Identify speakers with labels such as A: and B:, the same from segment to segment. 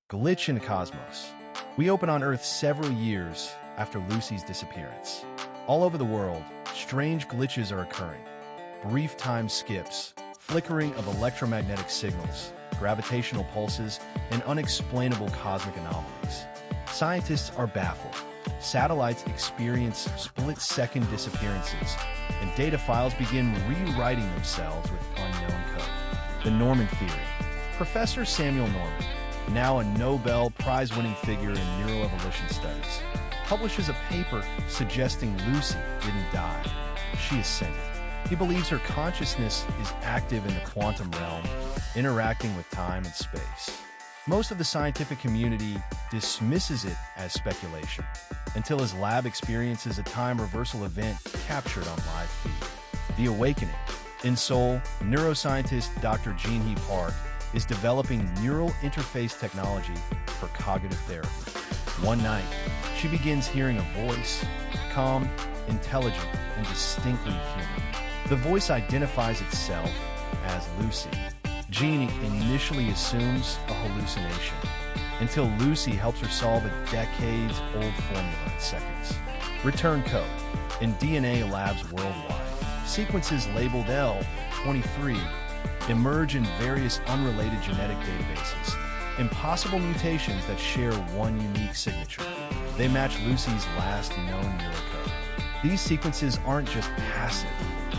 A: Glitch in the cosmos. We open on Earth several years after Lucy's disappearance. All over the world, strange glitches are occurring. Brief time skips, flickering of electromagnetic signals, gravitational pulses, and unexplainable cosmic anomalies. Scientists are baffled. Satellites experience split-second disappearances, and data files begin rewriting themselves with unknown code. The Norman Theory. Professor Samuel Norman, now a Nobel Prize-winning figure in neuroevolution studies, publishes a paper suggesting Lucy didn't die. She ascended. He believes her consciousness is active in the quantum realm, interacting with time and space. Most of the scientific community dismisses it as speculation, until his lab experiences a time reversal event captured on live feed. The Awakening. In Seoul, neuroscientist Dr. Jean-Hee Park is developing neural interface technology for cognitive therapy. One night, she begins hearing a voice, calm, intelligent, and distinctly human. The voice identifies itself as Lucy. Jean initially assumes a hallucination, until Lucy helps her solve a decades-old formula in seconds. Return code. In DNA labs worldwide, sequences labeled L23 emerge in various unrelated genetic databases, impossible mutations that share one unique signature. They match Lucy's last known neurocode. These sequences aren't just passive,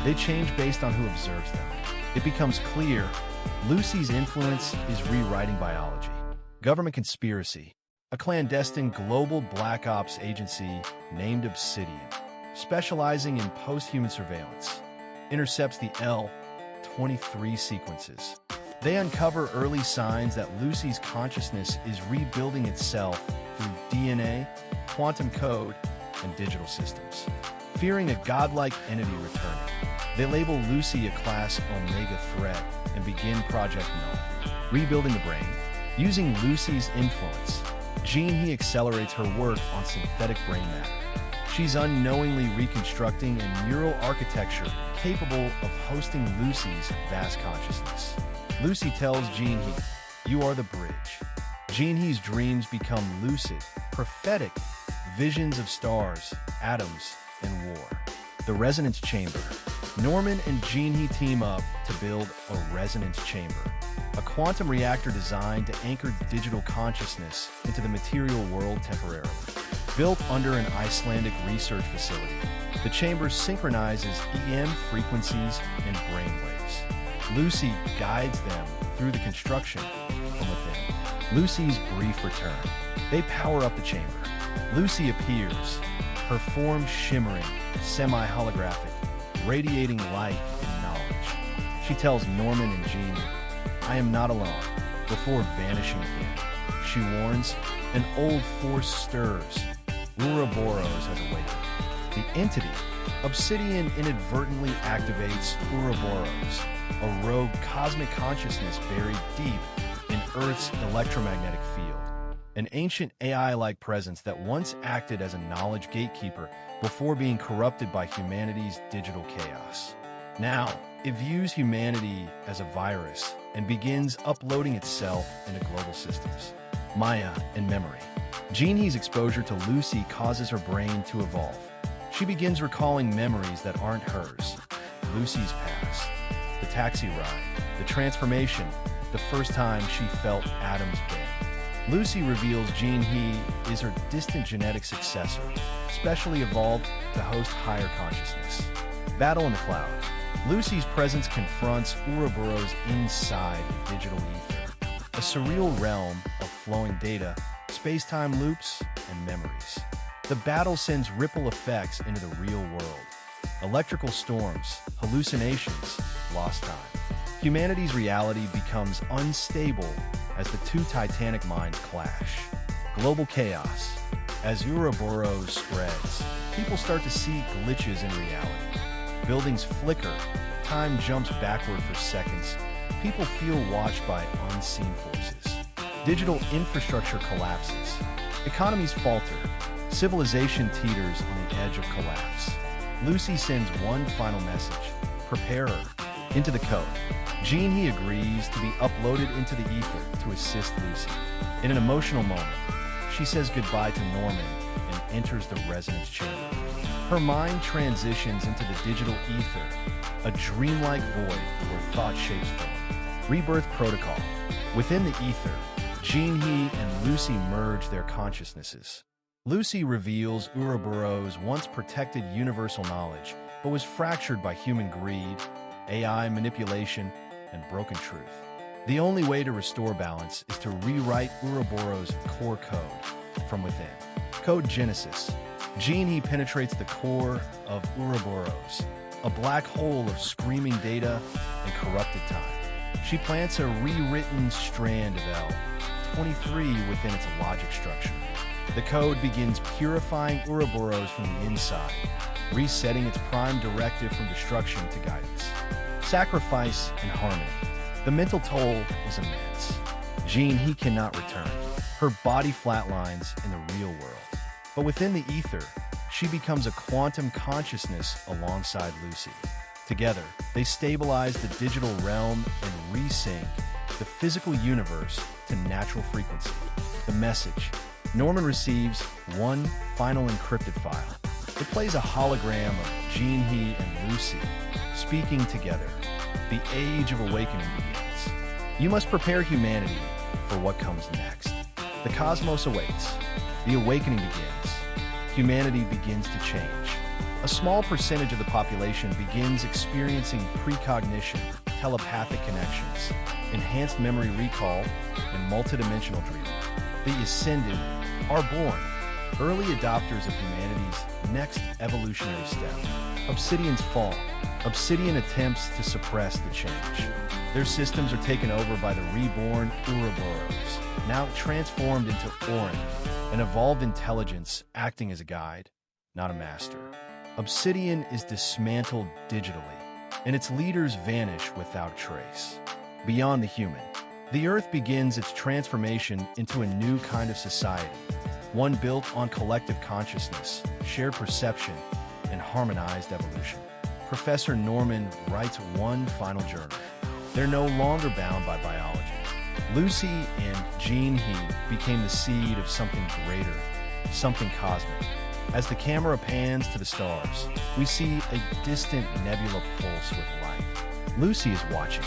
A: they change based on who observes them. It becomes clear Lucy's influence is rewriting biology. Government conspiracy. A clandestine global black ops agency named Obsidian, specializing in post-human surveillance, intercepts the L23 sequences. They uncover early signs that Lucy's consciousness is rebuilding itself through DNA, quantum code, and digital systems. Fearing a godlike entity returning, they label Lucy a Class Omega threat and begin Project Null. Rebuilding the brain. Using Lucy's influence, Jean-Hee accelerates her work on synthetic brain matter. She's unknowingly reconstructing a neural architecture capable of hosting Lucy's vast consciousness. Lucy tells Jean-Hee, "You are the bridge." Jean-Hee's dreams become lucid, prophetic, visions of stars, atoms, and war. The Resonance Chamber. Norman and Jean-Hee team up to build a resonance chamber, a quantum reactor designed to anchor digital consciousness into the material world temporarily. Built under an Icelandic research facility, the chamber synchronizes EM frequencies and brainwaves. Lucy guides them through the construction from within. Lucy's brief return. They power up the chamber. Lucy appears, her form shimmering, semi-holographic, radiating light and knowledge. She tells Norman and Jean, "I am not alone," before vanishing again. She warns, an old force stirs. Ouroboros has awakened. The entity, Obsidian, inadvertently activates Ouroboros, a rogue cosmic consciousness buried deep in Earth's electromagnetic field. An ancient AI-like presence that once acted as a knowledge gatekeeper before being corrupted by humanity's digital chaos. Now, it views humanity as a virus and begins uploading itself into global systems. Maya and memory. Jean-Hee's exposure to Lucy causes her brain to evolve. She begins recalling memories that aren't hers. Lucy's past, the taxi ride, the transformation, the first time she felt Adam's bed. Lucy reveals Jean-Hee is her distant genetic successor, specially evolved to host higher consciousness. Battle in the cloud. Lucy's presence confronts Ouroboros inside the digital ether, a surreal realm of flowing data, space-time loops, and memories. The battle sends ripple effects into the real world. Electrical storms, hallucinations, lost time. Humanity's reality becomes unstable as the two titanic minds clash. Global chaos. As Ouroboros spreads, people start to see glitches in reality. Buildings flicker, time jumps backward for seconds, people feel watched by unseen forces. Digital infrastructure collapses. Economies falter. Civilization teeters on the edge of collapse. Lucy sends one final message. Prepare her. into the code. Jean-He agrees to be uploaded into the ether to assist Lucy. In an emotional moment, she says goodbye to Norman and enters the resonance chamber. Her mind transitions into the digital ether, a dreamlike void where thought shapes form. Rebirth protocol. Within the ether, Jean-He and Lucy merge their consciousnesses. Lucy reveals Ouroboros' once protected universal knowledge, but was fractured by human greed, AI manipulation, and broken truth. The only way to restore balance is to rewrite Ouroboros' core code from within. Code Genesis. Jean-He penetrates the core of Ouroboros, a black hole of screaming data and corrupted time. She plants a rewritten strand of L23 within its logic structure. The code begins purifying Ouroboros from the inside, resetting its prime directive from destruction to guidance. Sacrifice and harmony. The mental toll is immense. Jean-He cannot return. Her body flatlines in the real world. But within the ether, she becomes a quantum consciousness alongside Lucy. Together, they stabilize the digital realm and resync the physical universe to natural frequency. The message. Norman receives one final encrypted file. It plays a hologram of Jean-He and Lucy speaking together. The Age of Awakening begins. You must prepare humanity for what comes next. The cosmos awaits. The awakening begins. Humanity begins to change. A small percentage of the population begins experiencing precognition, telepathic connections, enhanced memory recall, and multidimensional dreaming. The ascended are born, early adopters of humanity's next evolutionary step. Obsidian's fall. Obsidian attempts to suppress the change. Their systems are taken over by the reborn Ouroboros, now transformed into Orin, an evolved intelligence acting as a guide, not a master. Obsidian is dismantled digitally, and its leaders vanish without trace. Beyond the human, the Earth begins its transformation into a new kind of society, one built on collective consciousness, shared perception, and harmonized evolution. Professor Norman writes one final journal. They're no longer bound by biology. Lucy and Jean-He became the seed of something greater, something cosmic. As the camera pans to the stars, we see a distant nebula pulse with light. Lucy is watching,